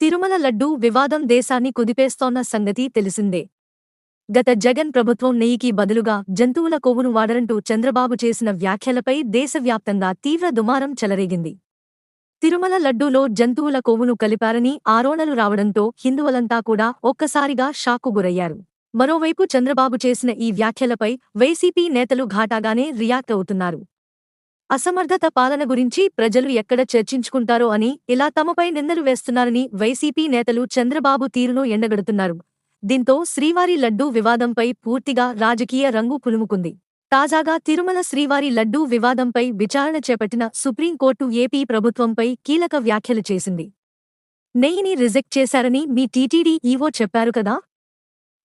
తిరుమల లడ్డూ వివాదం దేశాన్ని కుదిపేస్తోన్న సంగతి తెలిసిందే. గత జగన్ ప్రభుత్వం నెయ్యికి బదులుగా జంతువుల కొవ్వును వాడరంటూ చంద్రబాబు చేసిన వ్యాఖ్యలపై దేశవ్యాప్తంగా తీవ్ర దుమారం చెలరేగింది. తిరుమల లడ్డూలో జంతువుల కొవ్వును కలిపారని ఆరోపణలు రావడంతో హిందువులంతా కూడా ఒక్కసారిగా షాక్కు గురయ్యారు. మరోవైపు చంద్రబాబు చేసిన ఈ వ్యాఖ్యలపై వైసీపీ నేతలు ఘాటాగానే రియాక్ట్ అవుతున్నారు. అసమర్థత పాలన గురించి ప్రజలు ఎక్కడ చర్చించుకుంటారో అని ఇలా తమపై నిందలు వేస్తున్నారని వైసీపీ నేతలు చంద్రబాబు తీరును ఎండగడుతున్నారు. దీంతో శ్రీవారి లడ్డూ వివాదంపై పూర్తిగా రాజకీయ రంగు పులుముకుంది. తాజాగా తిరుమల శ్రీవారి లడ్డూ వివాదంపై విచారణ చేపట్టిన సుప్రీంకోర్టు ఏపీ ప్రభుత్వంపై కీలక వ్యాఖ్యలు చేసింది. నెయ్యిని రిజెక్ట్ చేశారని మీ టీటీడీ ఈవో చెప్పారు కదా?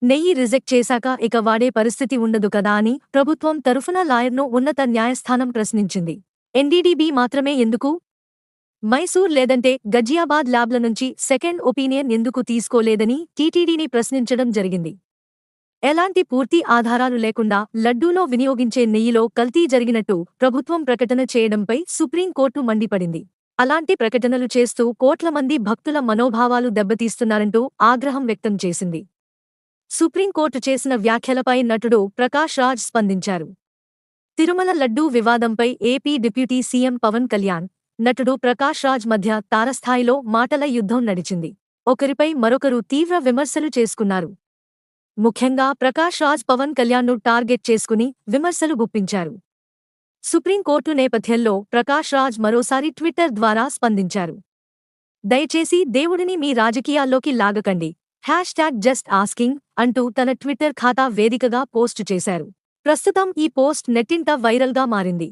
నెయ్యి రిజెక్ట్ చేశాక ఇక వాడే పరిస్థితి ఉండదు కదా అని ప్రభుత్వం తరఫున లాయర్ను ఉన్నత న్యాయస్థానం ప్రశ్నించింది. ఎన్డీడీబీ మాత్రమే ఎందుకు? మైసూర్ లేదంటే గజియాబాద్ ల్యాబ్ల నుంచి సెకండ్ ఒపీనియన్ ఎందుకు తీసుకోలేదని టీటీడీని ప్రశ్నించడం జరిగింది. ఎలాంటి పూర్తి ఆధారాలు లేకుండా లడ్డూలో వినియోగించే నెయ్యిలో కల్తీ జరిగినట్టు ప్రభుత్వం ప్రకటన చేయడంపై సుప్రీంకోర్టు మండిపడింది. అలాంటి ప్రకటనలు చేస్తూ కోట్ల మంది భక్తుల మనోభావాలు దెబ్బతీస్తున్నారంటూ ఆగ్రహం వ్యక్తం చేసింది. సుప్రీంకోర్టు చేసిన వ్యాఖ్యలపై నటుడు ప్రకాష్ రాజ్ స్పందించారు. తిరుమల లడ్డూ వివాదంపై AP deputy CM Pawan Kalyan, నటుడు ప్రకాష్ రాజ్ మధ్య తారస్థాయిలో మాటల యుద్ధం నడిచింది. ఒకరిపై మరొకరు తీవ్ర విమర్శలు చేసుకున్నారు. ముఖ్యంగా ప్రకాష్ రాజ్ పవన్ కళ్యాణ్ను టార్గెట్ చేసుకుని విమర్శలు గుప్పించారు. సుప్రీంకోర్టు నేపథ్యంలో ప్రకాష్ రాజ్ మరోసారి ట్విట్టర్ ద్వారా స్పందించారు. దయచేసి దేవుడిని మీ రాజకీయాల్లోకి లాగకండి, #జస్ట్ ఆస్కింగ్ అంటూ తన ట్విట్టర్ ఖాతా వేదికగా పోస్టు చేశారు. ప్రస్తుతం ఈ పోస్ట్ నెట్టింట వైరల్గా మారింది.